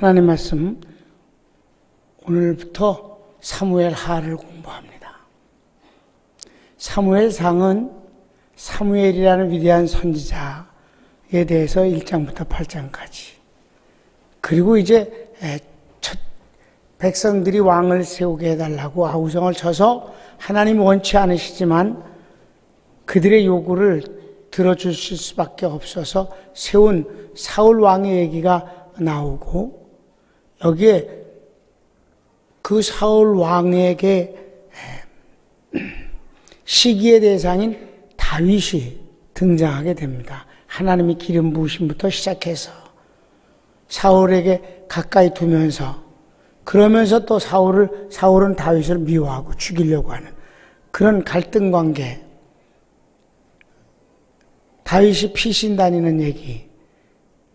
하나님 말씀 오늘부터 사무엘하를 공부합니다. 사무엘상은 사무엘이라는 위대한 선지자에 대해서 1장부터 8장까지, 그리고 이제 백성들이 왕을 세우게 해달라고 아우성을 쳐서 하나님이 원치 않으시지만 그들의 요구를 들어주실 수밖에 없어서 세운 사울 왕의 얘기가 나오고, 여기에 그 사울 왕에게 시기의 대상인 다윗이 등장하게 됩니다. 하나님이 기름 부으심부터 시작해서 사울에게 가까이 두면서, 그러면서 또 사울은 다윗을 미워하고 죽이려고 하는 그런 갈등 관계, 다윗이 피신 다니는 얘기,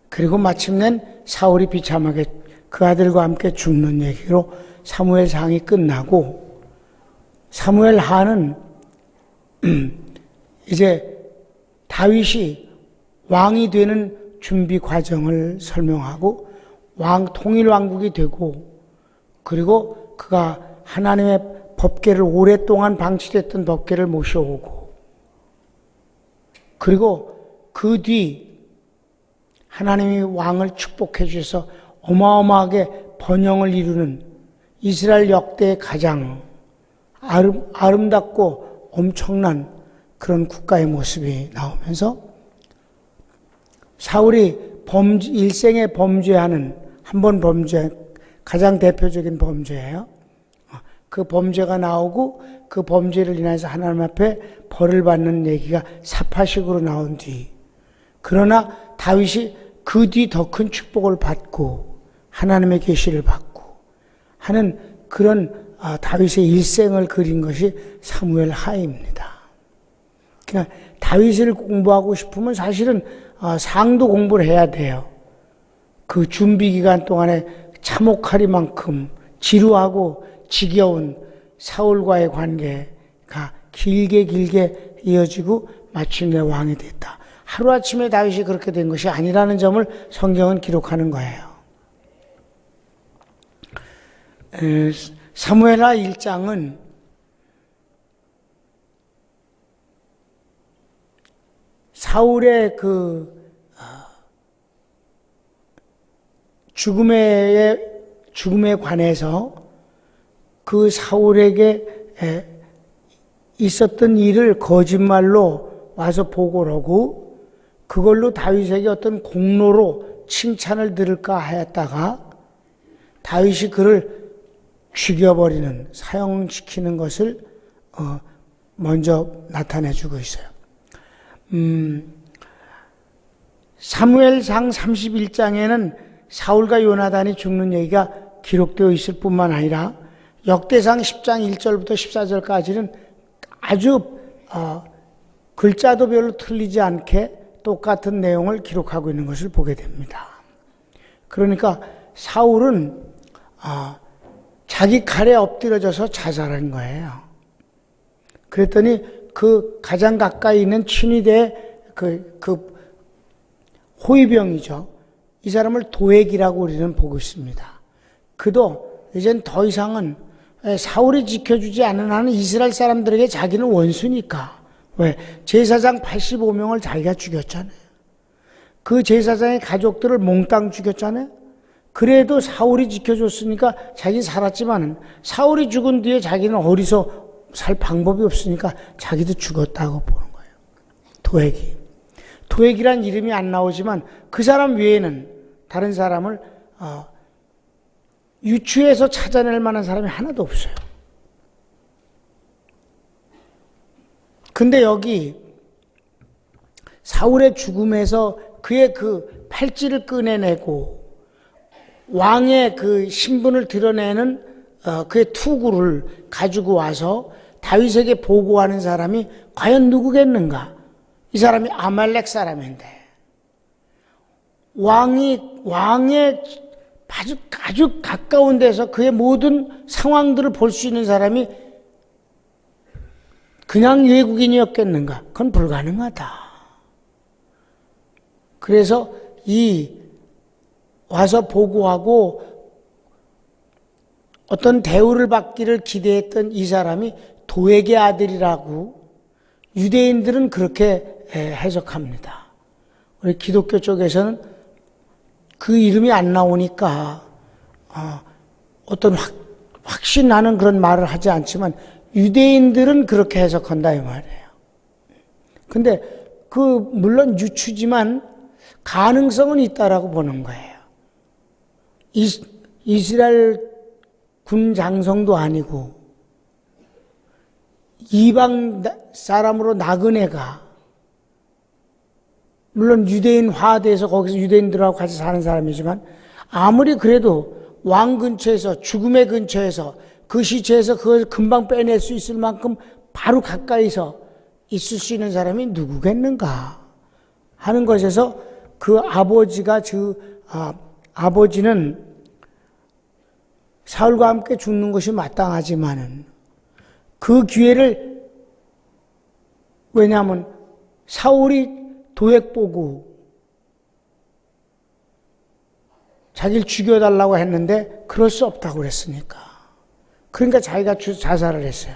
그리고 마침내 사울이 비참하게 그 아들과 함께 죽는 얘기로 사무엘상이 끝나고, 사무엘하는 이제 다윗이 왕이 되는 준비 과정을 설명하고, 통일 왕국이 되고, 그리고 그가 하나님의 법궤를 오랫동안 방치됐던 법궤를 모셔오고, 그리고 그 뒤 하나님이 왕을 축복해 주셔서 어마어마하게 번영을 이루는 이스라엘 역대 가장 아름답고 엄청난 그런 국가의 모습이 나오면서, 사울이 일생에 범죄하는 한 번 범죄, 가장 대표적인 범죄예요. 그 범죄가 나오고 그 범죄를 인해서 하나님 앞에 벌을 받는 얘기가 사파식으로 나온 뒤, 그러나 다윗이 그 뒤 더 큰 축복을 받고 하나님의 계시를 받고 하는 그런 다윗의 일생을 그린 것이 사무엘하입니다. 그러니까 다윗을 공부하고 싶으면 사실은 상도 공부를 해야 돼요. 그 준비 기간 동안에 참혹하리만큼 지루하고 지겨운 사울과의 관계가 길게 이어지고 마침내 왕이 됐다. 하루아침에 다윗이 그렇게 된 것이 아니라는 점을 성경은 기록하는 거예요. 사무엘하 1장은 사울의 그 죽음에 관해서 그 사울에게 있었던 일을 거짓말로 와서 보고를 하고, 그걸로 다윗에게 어떤 공로로 칭찬을 들을까 하였다가 다윗이 그를 죽여버리는, 사형시키는 것을 먼저 나타내주고 있어요. 사무엘상 31장에는 사울과 요나단이 죽는 얘기가 기록되어 있을 뿐만 아니라 역대상 10장 1절부터 14절까지는 아주 글자도 별로 틀리지 않게 똑같은 내용을 기록하고 있는 것을 보게 됩니다. 그러니까 사울은 자기 칼에 엎드려져서 자살한 거예요. 그랬더니 그 가장 가까이 있는 친위대의 그 호위병이죠. 이 사람을 도액이라고 우리는 보고 있습니다. 그도 이젠 더 이상은 사울이 지켜주지 않는 한은 이스라엘 사람들에게 자기는 원수니까. 왜? 제사장 85명을 자기가 죽였잖아요. 그 제사장의 가족들을 몽땅 죽였잖아요. 그래도 사울이 지켜줬으니까 자기 살았지만은, 사울이 죽은 뒤에 자기는 어디서 살 방법이 없으니까 자기도 죽었다고 보는 거예요. 도액이란 이름이 안 나오지만 그 사람 외에는 다른 사람을 유추해서 찾아낼 만한 사람이 하나도 없어요. 근데 여기 사울의 죽음에서 그의 그 팔찌를 꺼내내고 왕의 그 신분을 드러내는 그의 투구를 가지고 와서 다윗에게 보고하는 사람이 과연 누구겠는가? 이 사람이 아말렉 사람인데, 왕의 아주 가까운 데서 그의 모든 상황들을 볼 수 있는 사람이 그냥 외국인이었겠는가? 그건 불가능하다. 그래서 이 와서 보고하고 어떤 대우를 받기를 기대했던 이 사람이 도액의 아들이라고 유대인들은 그렇게 해석합니다. 우리 기독교 쪽에서는 그 이름이 안 나오니까 어떤 확신 나는 그런 말을 하지 않지만 유대인들은 그렇게 해석한다 이 말이에요. 근데 물론 유추지만 가능성은 있다라고 보는 거예요. 이스라엘 군 장성도 아니고 이방 사람으로 나그네가 물론 유대인화돼서 거기서 유대인들하고 같이 사는 사람이지만 아무리 그래도 왕 근처에서 죽음의 근처에서 그 시체에서 그걸 금방 빼낼 수 있을 만큼 바로 가까이서 있을 수 있는 사람이 누구겠는가 하는 것에서 그 아버지는 사울과 함께 죽는 것이 마땅하지만은 그 기회를 왜냐하면 사울이 도액 보고 자기를 죽여달라고 했는데 그럴 수 없다고 그랬으니까. 그러니까 자기가 자살을 했어요.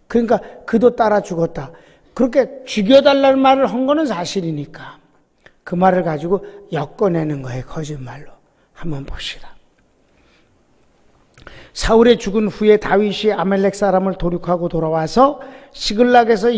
그러니까 그도 따라 죽었다. 그렇게 죽여달라는 말을 한 거는 사실이니까 그 말을 가지고 엮어내는 거예요. 거짓말로. 한번 봅시다. 사울의 죽은 후에 다윗이 아말렉 사람을 도륙하고 돌아와서 시글락에서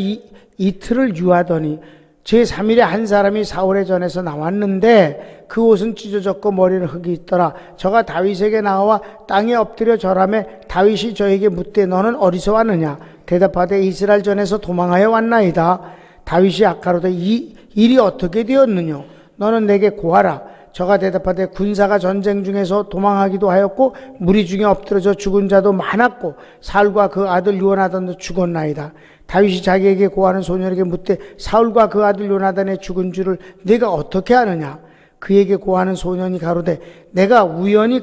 이틀을 유하더니 제3일에 한 사람이 사울의 전에서 나왔는데 그 옷은 찢어졌고 머리는 흙이 있더라. 저가 다윗에게 나와 땅에 엎드려 절하매 다윗이 저에게 묻되 너는 어디서 왔느냐? 대답하되 이스라엘 전에서 도망하여 왔나이다. 다윗이 아까로되 이 일이 어떻게 되었느냐? 너는 내게 고하라. 저가 대답하되 군사가 전쟁 중에서 도망하기도 하였고 무리 중에 엎드러져 죽은 자도 많았고 사울과 그 아들 요나단도 죽었나이다. 다윗이 자기에게 고하는 소년에게 묻되 사울과 그 아들 요나단의 죽은 줄을 네가 어떻게 아느냐? 그에게 고하는 소년이 가로되 내가 우연히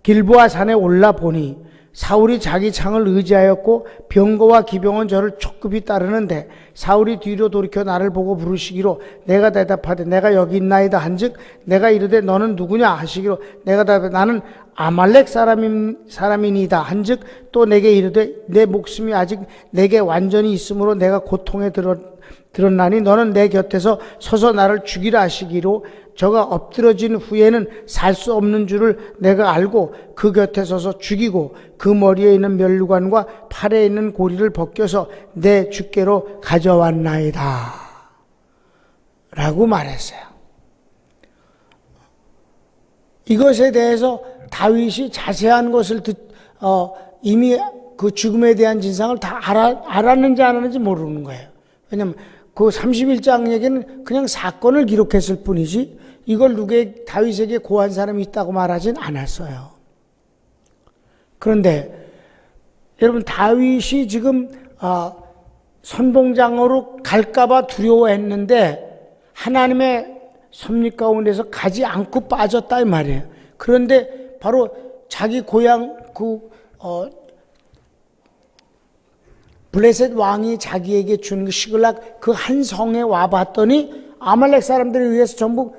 길보아 산에 올라 보니 사울이 자기 창을 의지하였고 병거와 기병은 저를 촉급히 따르는데 사울이 뒤로 돌이켜 나를 보고 부르시기로 내가 대답하되 내가 여기 있나이다 한즉 내가 이르되 너는 누구냐 하시기로 내가 대답하되 나는 아말렉 사람이니다 한즉 또 내게 이르되 내 목숨이 아직 내게 완전히 있으므로 내가 고통에 들었나니 너는 내 곁에서 서서 나를 죽이라 하시기로 저가 엎드러진 후에는 살 수 없는 줄을 내가 알고 그 곁에 서서 죽이고 그 머리에 있는 면류관과 팔에 있는 고리를 벗겨서 내 주께로 가져왔나이다 라고 말했어요. 이것에 대해서 다윗이 자세한 것을 이미 그 죽음에 대한 진상을 다 알았는지 안 알았는지 모르는 거예요. 왜냐하면 그 31장 얘기는 그냥 사건을 기록했을 뿐이지 이걸 다윗에게 고한 사람이 있다고 말하진 않았어요. 그런데 여러분 다윗이 지금 선봉장으로 갈까봐 두려워했는데 하나님의 섭리 가운데서 가지 않고 빠졌다 이 말이에요. 그런데 바로 자기 고향 블레셋 왕이 자기에게 준 그 시글락 그 한 성에 와봤더니 아말렉 사람들에 의해서 전부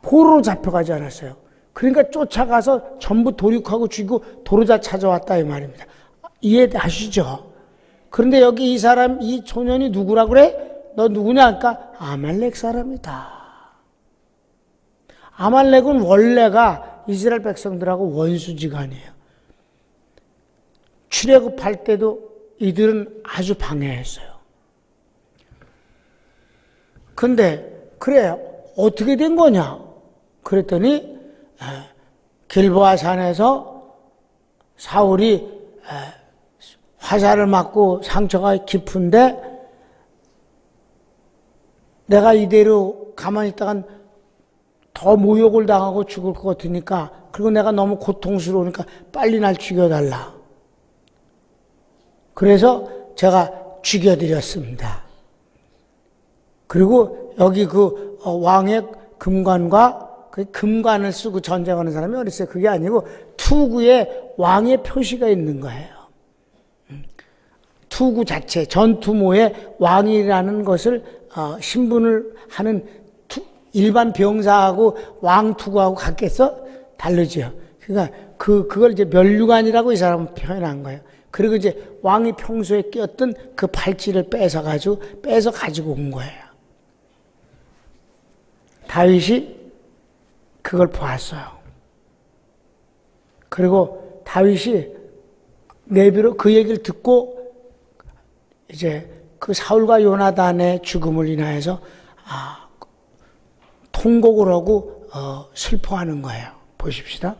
포로로 잡혀가지 않았어요. 그러니까 쫓아가서 전부 도륙하고 죽이고 도로자 찾아왔다 이 말입니다. 이해하시죠? 그런데 여기 이 소년이 누구라 그래? 너 누구냐 하니까 아말렉 사람이다. 아말렉은 원래가 이스라엘 백성들하고 원수지간이에요. 출애굽할 때도 이들은 아주 방해했어요. 근데 그래 어떻게 된 거냐? 그랬더니 길보아 산에서 사울이 화살을 맞고 상처가 깊은데 내가 이대로 가만히 있다간 더 모욕을 당하고 죽을 것 같으니까 그리고 내가 너무 고통스러우니까 빨리 날 죽여달라. 그래서 제가 죽여드렸습니다. 그리고 여기 그 왕의 금관과 그 금관을 쓰고 전쟁하는 사람이 어디 있어요? 그게 아니고 투구에 왕의 표시가 있는 거예요. 투구 자체, 전투모에 왕이라는 것을 신분을 하는 일반 병사하고 왕투구하고 같겠어? 다르죠. 그러니까 그걸 이제 면류관이라고 이 사람은 표현한 거예요. 그리고 이제 왕이 평소에 끼었던 그 팔찌를 빼서 가지고 온 거예요. 다윗이 그걸 보았어요. 그리고 다윗이 내비로 그 얘기를 듣고 이제 그 사울과 요나단의 죽음을 인하여서 통곡을 하고 슬퍼하는 거예요. 보십시다.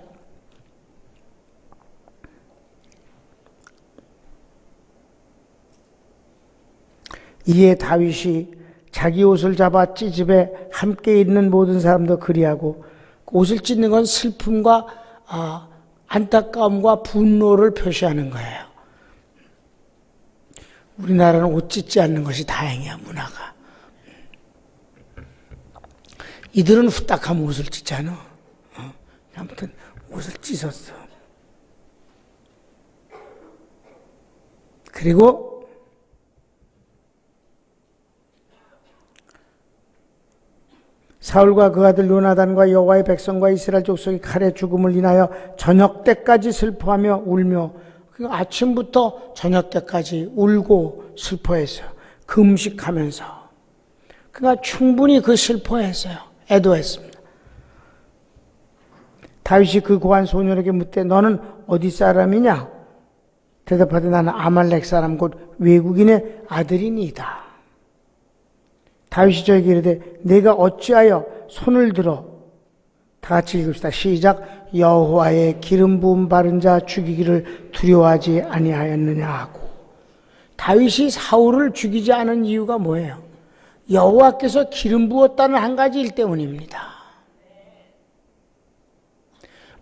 이에 다윗이 자기 옷을 잡아 찢으되 함께 있는 모든 사람도 그리하고, 옷을 찢는 건 슬픔과 안타까움과 분노를 표시하는 거예요. 우리나라는 옷 찢지 않는 것이 다행이야, 문화가. 이들은 후딱하면 옷을 찢잖아. 아무튼 옷을 찢었어. 그리고 사울과 그 아들 요나단과 여호와의 백성과 이스라엘 족속이 칼의 죽음을 인하여 저녁 때까지 슬퍼하며 울며, 아침부터 저녁 때까지 울고 슬퍼했어요. 금식하면서. 그러니까 충분히 그 슬퍼했어요. 애도했습니다. 다윗이 그 고한 소년에게 묻되 너는 어디 사람이냐? 대답하되 나는 아말렉 사람 곧 외국인의 아들이니이다. 다윗이 저에게 이르되 내가 어찌하여 손을 들어, 다 같이 읽읍시다. 시작. 여호와의 기름 부음 바른 자 죽이기를 두려워하지 아니하였느냐 하고. 다윗이 사울을 죽이지 않은 이유가 뭐예요? 여호와께서 기름 부었다는 한 가지 일 때문입니다.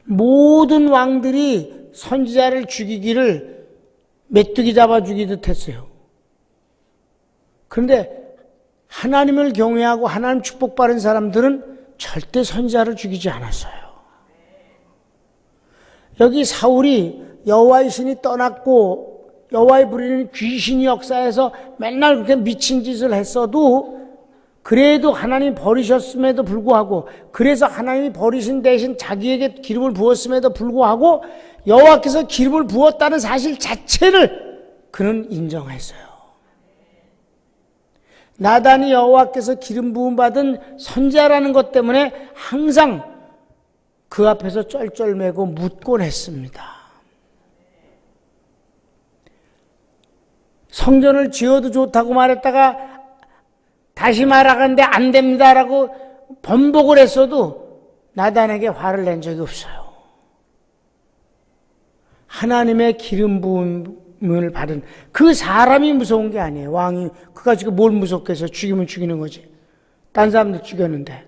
모든 왕들이 선지자를 죽이기를 메뚜기 잡아 죽이듯 했어요. 그런데 하나님을 경외하고 하나님 축복받은 사람들은 절대 선지자를 죽이지 않았어요. 여기 사울이 여호와의 신이 떠났고 여호와의 부리는 귀신이 역사해서 맨날 그렇게 미친 짓을 했어도, 그래도 하나님이 버리셨음에도 불구하고, 그래서 하나님이 버리신 대신 자기에게 기름을 부었음에도 불구하고 여호와께서 기름을 부었다는 사실 자체를 그는 인정했어요. 나단이 여호와께서 기름 부음 받은 선지자라는 것 때문에 항상 그 앞에서 쩔쩔매고 묻곤 했습니다. 성전을 지어도 좋다고 말했다가 다시 말하건대 안 됩니다라고 번복을 했어도 나단에게 화를 낸 적이 없어요. 하나님의 기름 부음을 받은 그 사람이 무서운 게 아니에요. 왕이 그가 지금 뭘 무섭게 해서 죽이면 죽이는 거지. 딴 사람들 죽였는데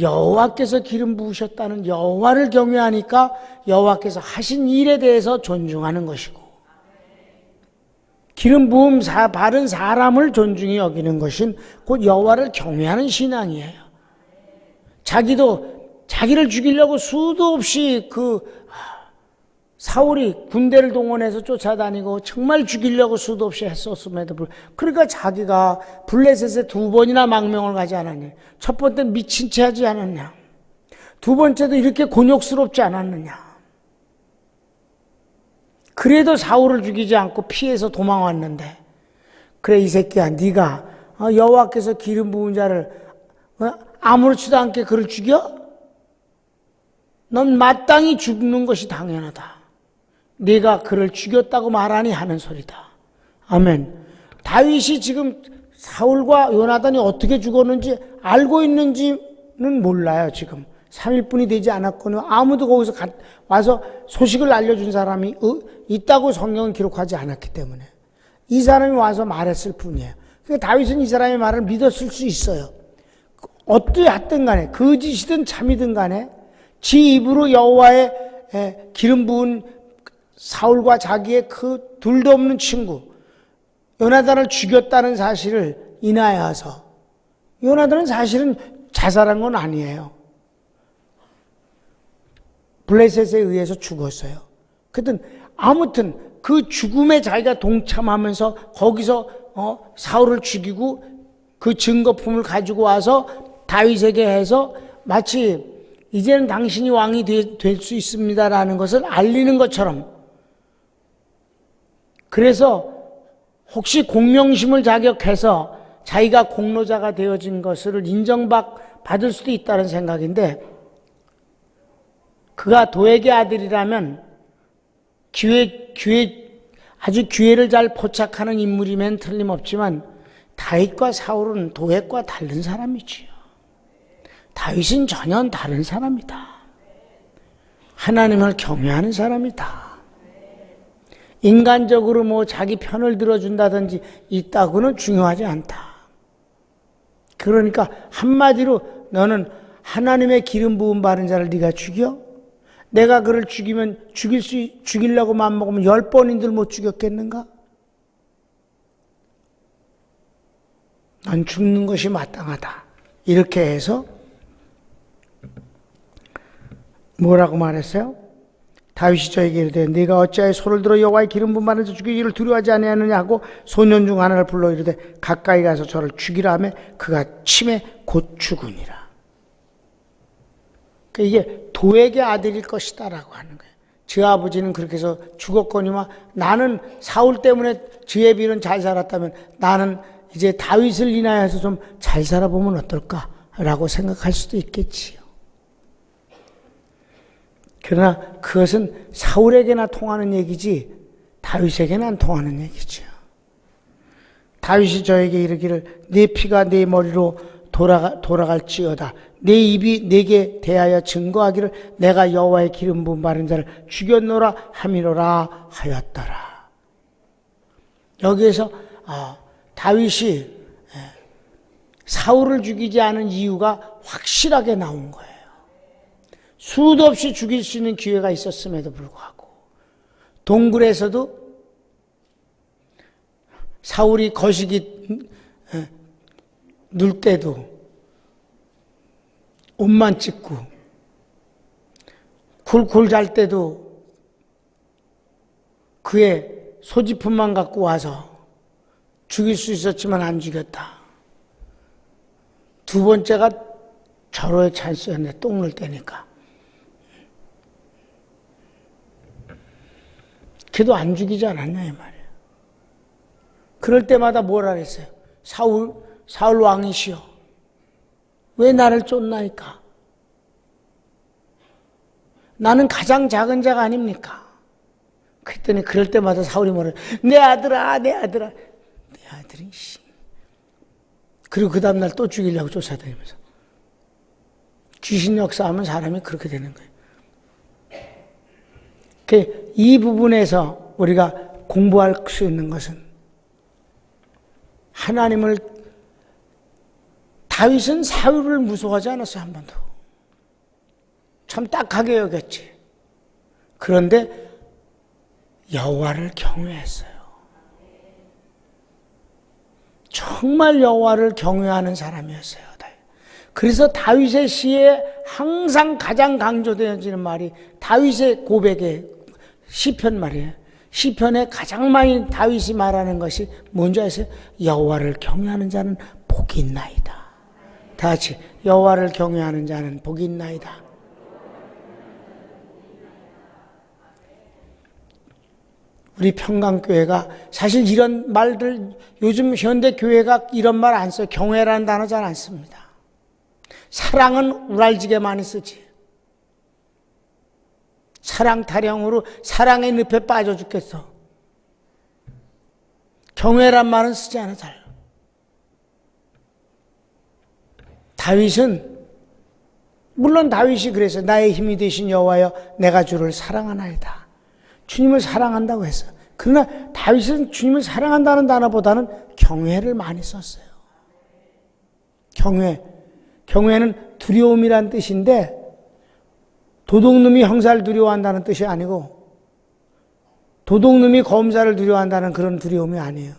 여호와께서 기름 부으셨다는 여호와를 경외하니까 여호와께서 하신 일에 대해서 존중하는 것이고, 기름 부음 바른 사람을 존중히 여기는 것은 곧 여호와를 경외하는 신앙이에요. 자기를 죽이려고 수도 없이 사울이 군대를 동원해서 쫓아다니고 정말 죽이려고 수도 없이 했었음에도 불구하고, 그러니까 자기가 블레셋에 2번이나 망명을 가지 않았냐? 첫 번째는 미친 채 하지 않았냐? 두 번째도 이렇게 곤욕스럽지 않았느냐? 그래도 사울을 죽이지 않고 피해서 도망왔는데, 그래 이 새끼야, 네가 여호와께서 기름 부은 자를 아무렇지도 않게 그를 죽여? 넌 마땅히 죽는 것이 당연하다. 네가 그를 죽였다고 말하니 하는 소리다. 아멘. 다윗이 지금 사울과 요나단이 어떻게 죽었는지 알고 있는지는 몰라요. 지금 3일뿐이 되지 않았거든요. 아무도 거기서 와서 소식을 알려준 사람이 있다고 성경은 기록하지 않았기 때문에 이 사람이 와서 말했을 뿐이에요. 그러니까 다윗은 이 사람의 말을 믿었을 수 있어요. 어떠했든 간에, 거짓이든 참이든 간에 지 입으로 여호와의 기름 부은 사울과 자기의 그 둘도 없는 친구 요나단을 죽였다는 사실을 인하여서, 요나단은 사실은 자살한 건 아니에요. 블레셋에 의해서 죽었어요. 아무튼 그 죽음에 자기가 동참하면서 거기서 사울을 죽이고 그 증거품을 가지고 와서 다윗에게 해서 마치 이제는 당신이 왕이 될 수 있습니다라는 것을 알리는 것처럼, 그래서 혹시 공명심을 자격해서 자기가 공로자가 되어진 것을 받을 수도 있다는 생각인데, 그가 도액의 아들이라면 아주 기회를 잘 포착하는 인물이면 틀림없지만, 다윗과 사울은 도액과 다른 사람이지요. 다윗은 전혀 다른 사람이다. 하나님을 경외하는 사람이다. 인간적으로 자기 편을 들어준다든지 있다고는 중요하지 않다. 그러니까 한마디로 너는 하나님의 기름 부음 받은 자를 네가 죽여? 내가 그를 죽이면 죽이려고 맘먹으면 10번인들 못 죽였겠는가? 넌 죽는 것이 마땅하다. 이렇게 해서 뭐라고 말했어요? 다윗이 저에게 이르되 네가 어찌하여 손을 들어 여호와의 기름 부음 받은 자 죽이기를 두려워하지 아니하느냐 하고 소년 중 하나를 불러 이르되 가까이 가서 저를 죽이라 하매 그가 침에 곧 죽으니라. 이게 도액의 아들일 것이다라고 하는 거예요. 제 아버지는 그렇게 해서 죽었거니와 나는 사울 때문에 저의 빌은 잘 살았다면 나는 이제 다윗을 인하여서 좀 잘 살아보면 어떨까라고 생각할 수도 있겠지요. 그러나 그것은 사울에게나 통하는 얘기지 다윗에게는 안 통하는 얘기죠. 다윗이 저에게 이르기를 내 피가 내 머리로 돌아갈지어다. 내 입이 내게 대하여 증거하기를 내가 여호와의 기름 부음 받은 자를 죽였노라 함이로라 하였더라. 여기에서 다윗이 사울을 죽이지 않은 이유가 확실하게 나온 거예요. 수도 없이 죽일 수 있는 기회가 있었음에도 불구하고 동굴에서도 사울이 거시기 눌 때도 옷만 찢고 굴굴 잘 때도 그의 소지품만 갖고 와서 죽일 수 있었지만 안 죽였다. 두 번째가 절호의 찬스였는데 똥을 떼니까. 걔도 안 죽이지 않았냐 이 말이에요. 그럴 때마다 뭐라 그랬어요? 사울 왕이시여 왜 나를 쫓나이까? 나는 가장 작은 자가 아닙니까? 그랬더니 그럴 때마다 사울이 뭐래? 내 아들아 내 아들아 내 아들이 씨. 그리고 그 다음날 또 죽이려고 쫓아다니면서 귀신 역사하면 사람이 그렇게 되는 거예요. 이 부분에서 우리가 공부할 수 있는 것은 다윗은 사울을 무서워하지 않았어요. 한 번도. 참 딱하게 여겼지. 그런데 여호와를 경외했어요. 정말 여호와를 경외하는 사람이었어요. 그래서 다윗의 시에 항상 가장 강조되어지는 말이 다윗의 고백의 시편 말이에요. 시편에 가장 많이 다윗이 말하는 것이 뭔지 아세요? 여호와를 경외하는 자는 복이 있나이다. 다 같이 여호와를 경외하는 자는 복이 있나이다. 우리 평강교회가 사실 이런 말들 요즘 현대교회가 이런 말 안 써요. 경외라는 단어 잘 안 씁니다. 사랑은 우랄지게 많이 쓰지. 사랑 타령으로 사랑의 늪에 빠져 죽겠어. 경외란 말은 쓰지 않아 잘. 다윗은 물론 다윗이 그래서 나의 힘이 되신 여호와여 내가 주를 사랑하나이다. 주님을 사랑한다고 했어요. 그러나 다윗은 주님을 사랑한다는 단어보다는 경외를 많이 썼어요. 경외는 두려움이란 뜻인데 도둑놈이 형사를 두려워한다는 뜻이 아니고 도둑놈이 검사를 두려워한다는 그런 두려움이 아니에요.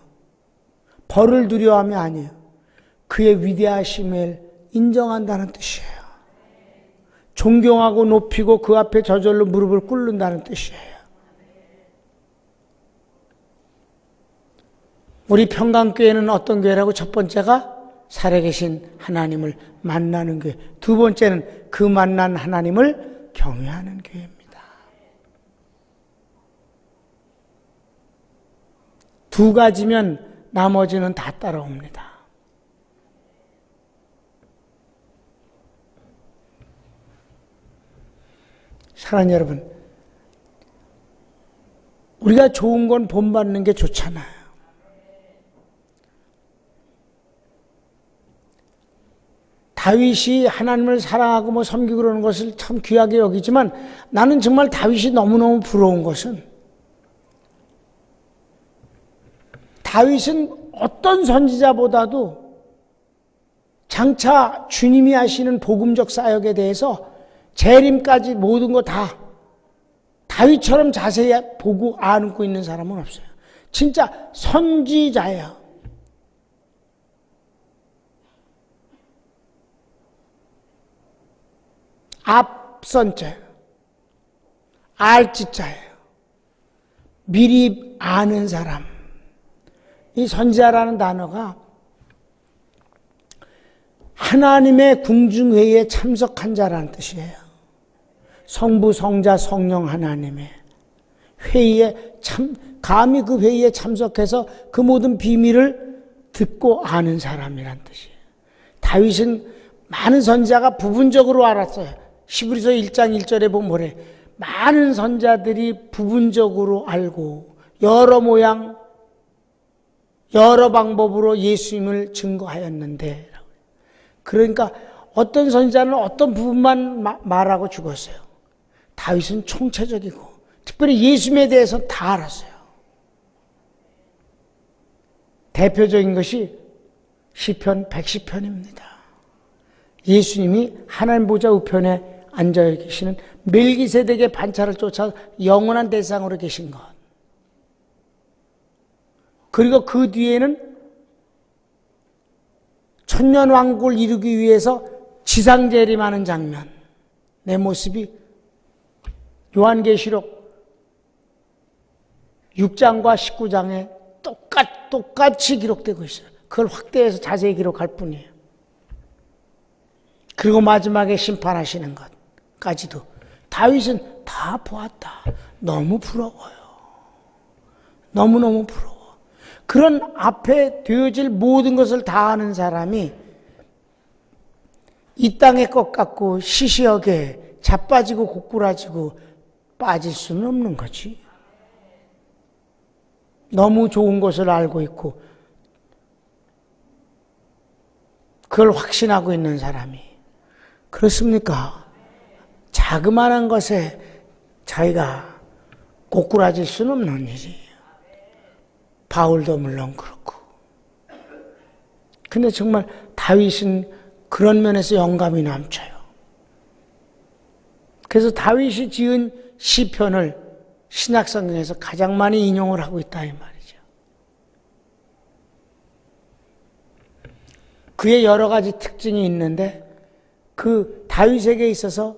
벌을 두려워함이 아니에요. 그의 위대하심을 인정한다는 뜻이에요. 존경하고 높이고 그 앞에 저절로 무릎을 꿇는다는 뜻이에요. 우리 평강교회는 어떤 교회라고? 첫 번째가 살아계신 하나님을 만나는 교회. 두 번째는 그 만난 하나님을 경외하는 교회입니다. 두 가지면 나머지는 다 따라옵니다. 사랑하는 여러분, 우리가 좋은 건 본받는 게 좋잖아요. 다윗이 하나님을 사랑하고 섬기고 그러는 것을 참 귀하게 여기지만 나는 정말 다윗이 너무너무 부러운 것은 다윗은 어떤 선지자보다도 장차 주님이 하시는 복음적 사역에 대해서 재림까지 모든 거 다 다윗처럼 자세히 보고 안고 있는 사람은 없어요. 진짜 선지자예요. 앞선자예요. 알지자예요. 미리 아는 사람. 이 선지자라는 단어가 하나님의 궁중회의에 참석한 자라는 뜻이에요. 성부, 성자, 성령 하나님의 회의에 감히 그 회의에 참석해서 그 모든 비밀을 듣고 아는 사람이란 뜻이에요. 다윗은 많은 선지자가 부분적으로 알았어요. 히브리서 1장 1절에 보면 뭐래? 많은 선지자들이 부분적으로 알고 여러 모양, 여러 방법으로 예수님을 증거하였는데, 그러니까 어떤 선지자는 어떤 부분만 말하고 죽었어요. 다윗은 총체적이고 특별히 예수님에 대해서 다 알았어요. 대표적인 것이 시편 110편입니다. 예수님이 하나님 보좌 우편에 앉아 계시는 멜기세덱의 반차를 쫓아 영원한 대상으로 계신 것. 그리고 그 뒤에는 천년왕국을 이루기 위해서 지상재림하는 장면. 내 모습이 요한계시록 6장과 19장에 똑같이 기록되고 있어요. 그걸 확대해서 자세히 기록할 뿐이에요. 그리고 마지막에 심판하시는 것까지도 다윗은 다 보았다. 너무 부러워요. 너무너무 부러워. 그런 앞에 되어질 모든 것을 다 아는 사람이 이 땅의 것 같고 시시하게 자빠지고 고꾸라지고 빠질 수는 없는 거지. 너무 좋은 것을 알고 있고 그걸 확신하고 있는 사람이 그렇습니까? 자그마한 것에 자기가 고꾸라질 수는 없는 일이에요. 바울도 물론 그렇고. 근데 정말 다윗은 그런 면에서 영감이 넘쳐요. 그래서 다윗이 지은 시편을 신약성경에서 가장 많이 인용을 하고 있다 이 말이죠. 그의 여러 가지 특징이 있는데 그 다윗에게 있어서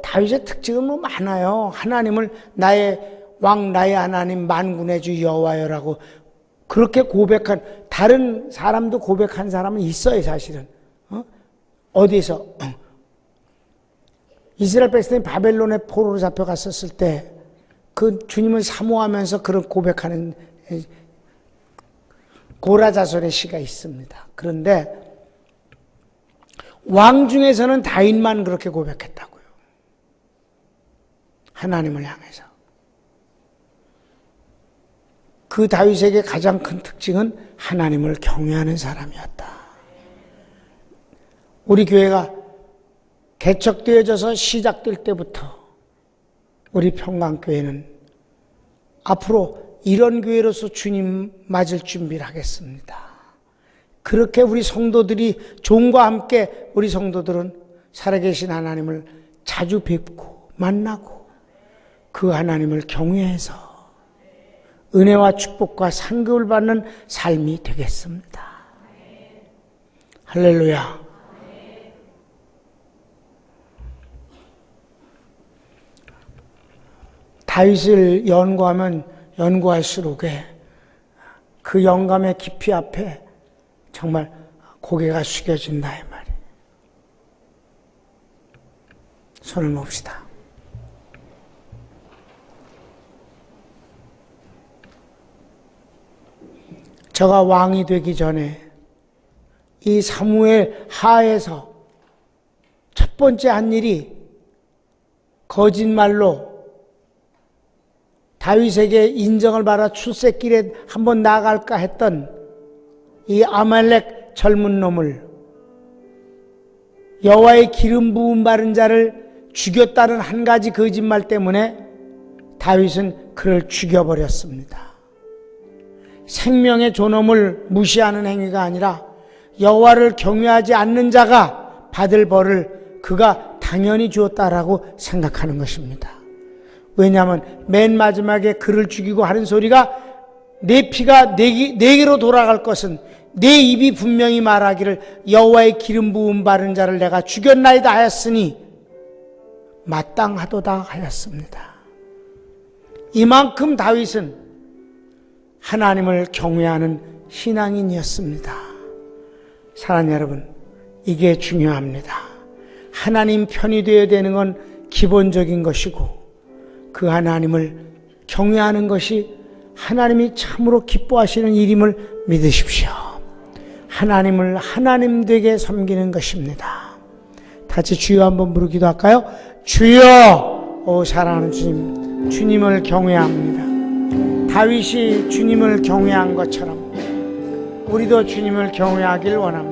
다윗의 특징은 많아요. 하나님을 나의 왕 나의 하나님 만군의 주 여호와여라고 그렇게 고백한 다른 사람도 고백한 사람은 있어요. 사실은 어디서 이스라엘 백성이 바벨론의 포로로 잡혀갔었을 때 그 주님을 사모하면서 그런 고백하는 고라자손의 시가 있습니다. 그런데 왕 중에서는 다윗만 그렇게 고백했다고요. 하나님을 향해서. 그 다윗에게 가장 큰 특징은 하나님을 경외하는 사람이었다. 우리 교회가 개척되어져서 시작될 때부터 우리 평강교회는 앞으로 이런 교회로서 주님 맞을 준비를 하겠습니다. 그렇게 우리 성도들이 종과 함께 우리 성도들은 살아계신 하나님을 자주 뵙고 만나고 그 하나님을 경외해서 은혜와 축복과 상급을 받는 삶이 되겠습니다. 할렐루야. 다윗을 연구하면 연구할수록 그 영감의 깊이 앞에 정말 고개가 숙여진다 이 말이에요. 손을 봅시다. 저가 왕이 되기 전에 이 사무엘 하에서 첫 번째 한 일이 거짓말로 다윗에게 인정을 받아 출세길에 한번 나갈까 했던 이 아말렉 젊은 놈을, 여호와의 기름 부음 바른 자를 죽였다는 한 가지 거짓말 때문에 다윗은 그를 죽여버렸습니다. 생명의 존엄을 무시하는 행위가 아니라 여호와를 경외하지 않는 자가 받을 벌을 그가 당연히 주었다라고 생각하는 것입니다. 왜냐하면 맨 마지막에 그를 죽이고 하는 소리가 내 피가 내게로 돌아갈 것은 내 입이 분명히 말하기를 여호와의 기름 부음 바른 자를 내가 죽였나이다 하였으니 마땅하도다 하였습니다. 이만큼 다윗은 하나님을 경외하는 신앙인이었습니다. 사랑하는 여러분, 이게 중요합니다. 하나님 편이 되어야 되는 건 기본적인 것이고, 그 하나님을 경외하는 것이 하나님이 참으로 기뻐하시는 일임을 믿으십시오. 하나님을 하나님 되게 섬기는 것입니다. 같이 주여 한번 부르기도 할까요? 주여! 오 사랑하는 주님, 주님을 경외합니다. 다윗이 주님을 경외한 것처럼 우리도 주님을 경외하길 원합니다.